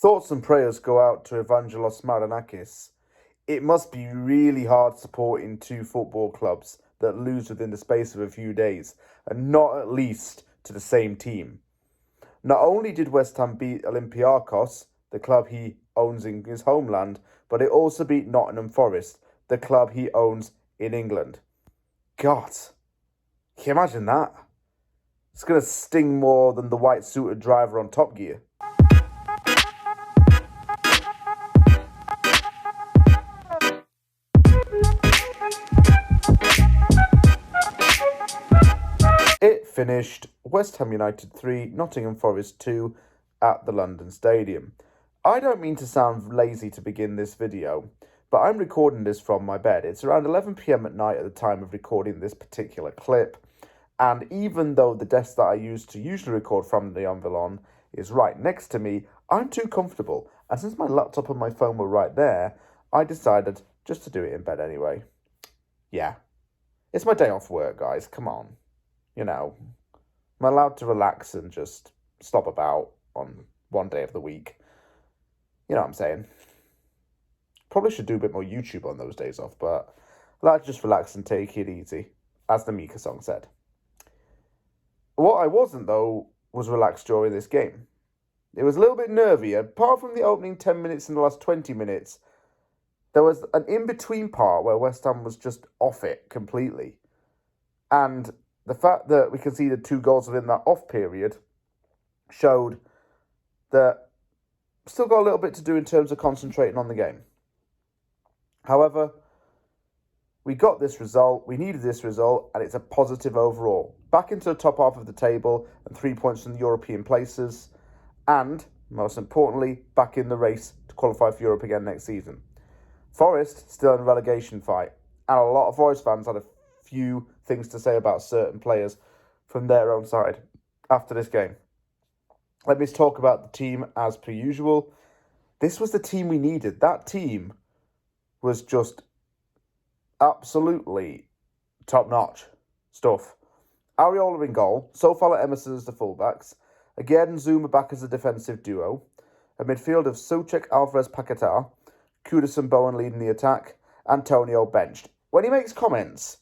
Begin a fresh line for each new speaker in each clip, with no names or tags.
Thoughts and prayers go out to Evangelos Marinakis. It must be really hard supporting two football clubs that lose within the space of a few days, and not at least to the same team. Not only did West Ham beat Olympiacos, the club he owns in his homeland, but it also beat Nottingham Forest, the club he owns in England. God, can you imagine that? It's going to sting more than the white-suited driver on Top Gear. It finished West Ham United 3, Nottingham Forest 2 at the London Stadium. I don't mean to sound lazy to begin this video, but I'm recording this from my bed. It's around 11 PM at night at the time of recording this particular clip. And even though the desk that I use to usually record from the Envelon is right next to me, I'm too comfortable. And since my laptop and my phone were right there, I decided just to do it in bed anyway. Yeah. It's my day off work, guys. Come on. You know, I'm allowed to relax and just stop about on one day of the week. You know what I'm saying? Probably should do a bit more YouTube on those days off, but I like to just relax and take it easy, as the Mika song said. What I wasn't, though, was relaxed during this game. It was a little bit nervy. Apart from the opening 10 minutes and the last 20 minutes, there was an in-between part where West Ham was just off it completely. And the fact that we conceded 2 goals within that off period showed that we still got a little bit to do in terms of concentrating on the game. However, we got this result, we needed this result, and it's a positive overall. Back into the top half of the table and 3 points from the European places, and, most importantly, back in the race to qualify for Europe again next season. Forest still in a relegation fight, and a lot of Forest fans had a few things to say about certain players from their own side after this game. Let me talk about the team as per usual. This was the team we needed. That team was just absolutely top-notch stuff. Areola in goal, Sofala Emerson as the fullbacks, again Zuma back as a defensive duo, a midfield of Soucek, Alvarez, Paquetá, Kudus and Bowen leading the attack, Antonio benched. When he makes comments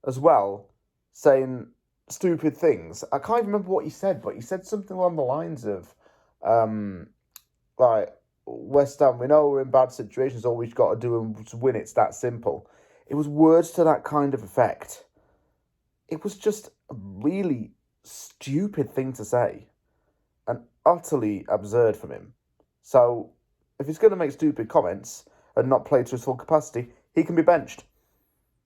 as well, saying stupid things, I can't even remember what he said, but he said something along the lines of, like, West Ham, we know we're in bad situations, all we've got to do is win, it's that simple. It was words to that kind of effect. It was just a really stupid thing to say and utterly absurd from him. So, if he's going to make stupid comments and not play to his full capacity, he can be benched.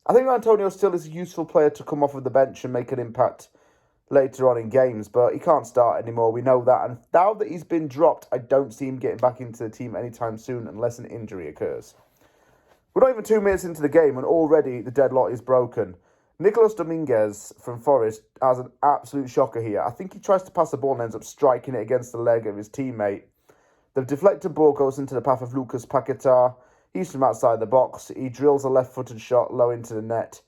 I think Antonio still is a useful player to come off of the bench and make an impact later on in games, but he can't start anymore. We know that. And now that he's been dropped, I don't see him getting back into the team anytime soon unless an injury occurs. We're not even 2 minutes into the game and already the deadlock is broken. Nicolas Dominguez from Forest has an absolute shocker here. I think he tries to pass the ball and ends up striking it against the leg of his teammate. The deflected ball goes into the path of Lucas Paquetá. He's from outside the box. He drills a left-footed shot low into the net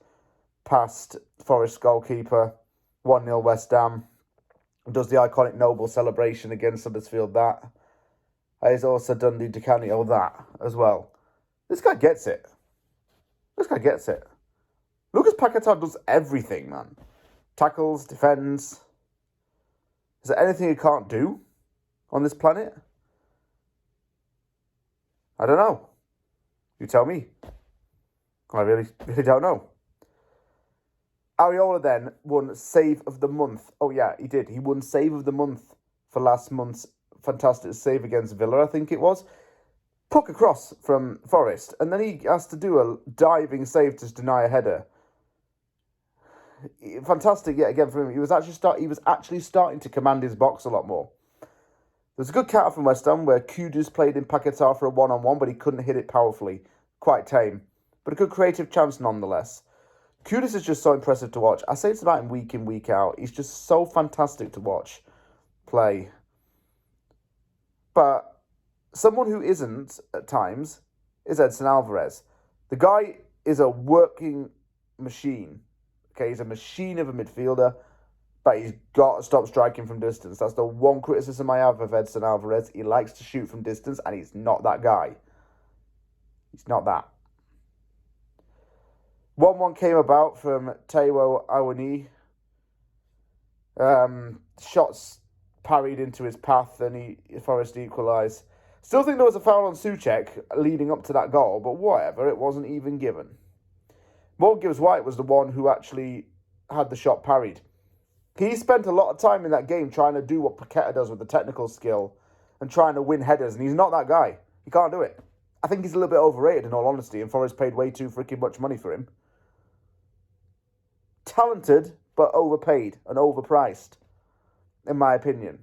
past Forest goalkeeper. 1-0 West Ham. Does the iconic Noble celebration against Huddersfield that. He's also done the Di Canio that as well. This guy gets it. This guy gets it. Lucas Paquetá does everything, man. Tackles, defends. Is there anything he can't do on this planet? I don't know. You tell me. I really don't know. Areola then won Save of the Month. Oh yeah, he did. He won Save of the Month for last month's fantastic save against Villa, I think it was. Puck across from Forest, and then he has to do a diving save to deny a header. Fantastic yet again for him. He was actually starting to command his box a lot more. There's a good counter from West Ham where Kudus played in Paquetá for a one-on-one, but he couldn't hit it powerfully. Quite tame, but a good creative chance nonetheless. Kudus is just so impressive to watch. I say it's about him week in, week out. He's just so fantastic to watch play. But someone who isn't at times is Edson Alvarez. The guy is a working machine. Okay, he's a machine of a midfielder. But he's got to stop striking from distance. That's the one criticism I have of Edson Alvarez. He likes to shoot from distance, and he's not that guy. He's not that. 1-1 came about from Taiwo Awoniyi. Shots parried into his path, and Forest equalised. Still think there was a foul on Souček leading up to that goal, but whatever, it wasn't even given. Morgan Gibbs-White was the one who actually had the shot parried. He spent a lot of time in that game trying to do what Paqueta does with the technical skill and trying to win headers, and he's not that guy. He can't do it. I think he's a little bit overrated, in all honesty, and Forest paid way too freaking much money for him. Talented, but overpaid and overpriced, in my opinion.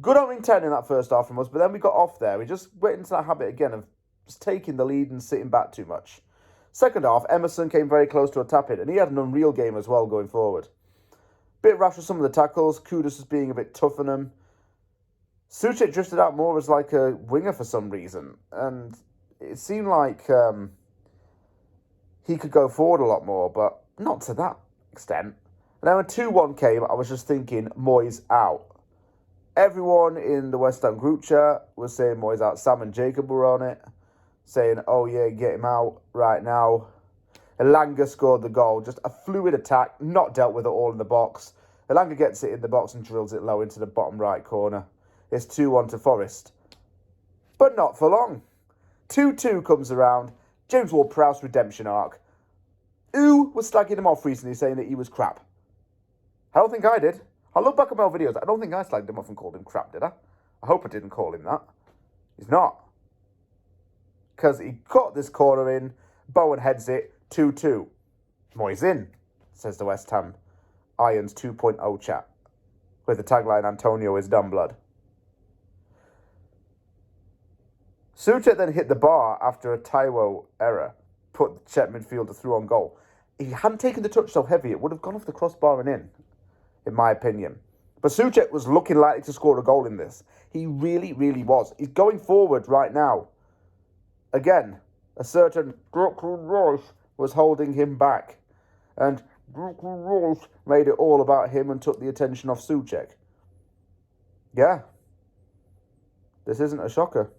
Good opening 10 in that first half from us, but then we got off there. We just went into that habit again of just taking the lead and sitting back too much. Second half, Emerson came very close to a tap-in, and he had an unreal game as well going forward. Bit rash with some of the tackles. Kudus was being a bit tough on him. Souček drifted out more as like a winger for some reason, and it seemed like he could go forward a lot more, but not to that extent. And then when 2-1 came, I was just thinking, Moyes out. Everyone in the West Ham group chat was saying Moyes out. Sam and Jacob were on it, saying, oh yeah, get him out right now. Elanga scored the goal. Just a fluid attack, not dealt with at all in the box. Elanga gets it in the box and drills it low into the bottom right corner. It's 2-1 to Forest. But not for long. 2-2 comes around. James Ward-Prowse redemption arc. Who was slagging him off recently, saying that he was crap? I don't think I did. I look back at my videos. I don't think I slagged him off and called him crap, did I? I hope I didn't call him that. He's not. Because he got this corner in. Bowen heads it. 2-2. Moyes in, says the West Ham Irons 2.0 chat. With the tagline, Antonio is dumb blood. Souček then hit the bar after a Taiwo error. Put the Czech midfielder through on goal. If he hadn't taken the touch so heavy, it would have gone off the crossbar and in my opinion. But Souček was looking likely to score a goal in this. He really, really was. He's going forward right now. Again, a certain Declan Rice was holding him back. And Declan Rice made it all about him and took the attention off Souček. Yeah. This isn't a shocker.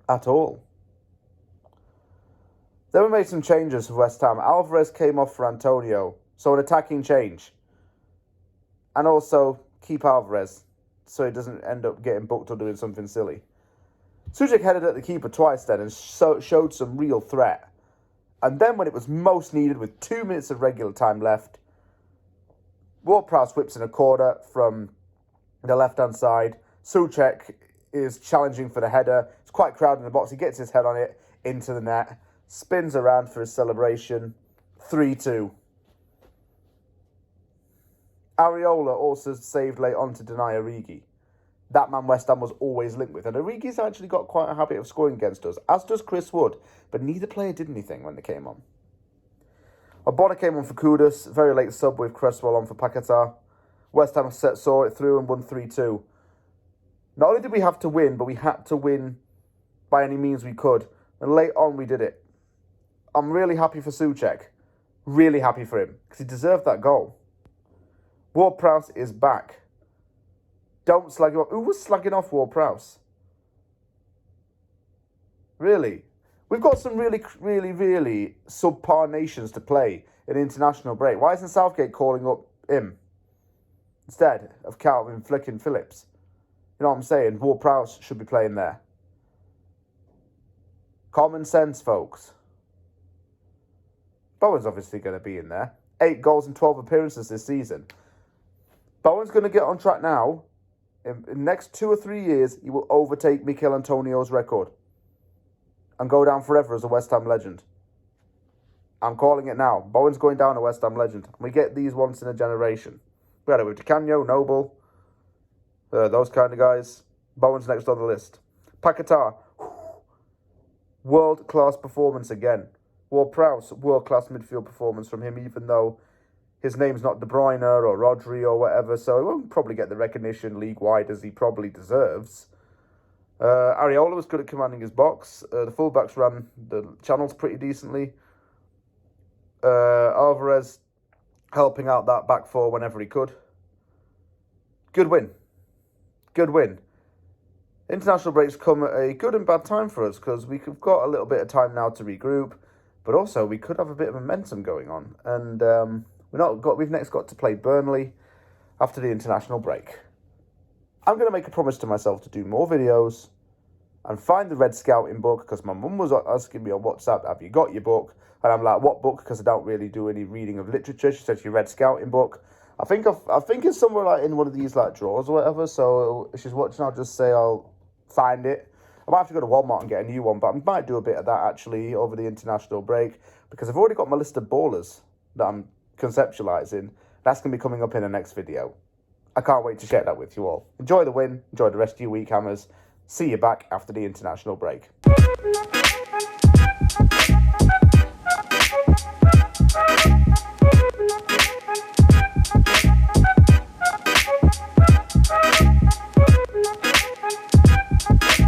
At all. Then we made some changes for West Ham. Alvarez came off for Antonio. So an attacking change. And also keep Alvarez so he doesn't end up getting booked or doing something silly. Souček headed at the keeper twice then and showed some real threat. And then when it was most needed with 2 minutes of regular time left, Ward-Prowse whips in a corner from the left-hand side. Souček is challenging for the header. It's quite crowded in the box. He gets his head on it into the net. Spins around for his celebration. 3-2. Areola also saved late on to deny Origi. That man West Ham was always linked with. And Origi's actually got quite a habit of scoring against us, as does Chris Wood. But neither player did anything when they came on. Ogbonna came on for Kudus. Very late sub with Cresswell on for Paqueta. West Ham saw it through and won 3-2. Not only did we have to win, but we had to win by any means we could. And late on, we did it. I'm really happy for Souček. Really happy for him. Because he deserved that goal. Ward-Prowse is back. Don't slag him off. Who was slagging off Ward-Prowse? Really? We've got some really, really, really subpar nations to play in international break. Why isn't Southgate calling up him instead of Calvin flicking Phillips? You know what I'm saying? Ward-Prowse should be playing there. Common sense, folks. Bowen's obviously going to be in there. 8 goals and 12 appearances this season. Bowen's going to get on track now. In the next 2 or 3 years, he will overtake Mikel Antonio's record. And go down forever as a West Ham legend. I'm calling it now. Bowen's going down a West Ham legend. And we get these once in a generation. We had it with Canio, Noble, those kind of guys. Bowen's next on the list. Paqueta. World-class performance again. Ward-Prowse, world-class midfield performance from him, even though his name's not De Bruyne or Rodri or whatever, so he won't probably get the recognition league-wide as he probably deserves. Areola was good at commanding his box. The fullbacks ran the channels pretty decently. Alvarez helping out that back four whenever he could. Good win. Good win. International breaks come at a good and bad time for us because we've got a little bit of time now to regroup, but also we could have a bit of momentum going on. And we've next got to play Burnley after the international break. I'm going to make a promise to myself to do more videos and find the Red Scouting book, because my mum was asking me on WhatsApp, have you got your book? And I'm like, what book? Because I don't really do any reading of literature. She said, your Red Scouting book. I think it's somewhere like in one of these like drawers or whatever. So if she's watching, I'll just say I'll find it. I might have to go to Walmart and get a new one, but I might do a bit of that actually over the international break, because I've already got my list of ballers that I'm conceptualizing. That's going to be coming up in the next video. I can't wait to share that with you all. Enjoy the win. Enjoy the rest of your week, Hammers. See you back after the international break.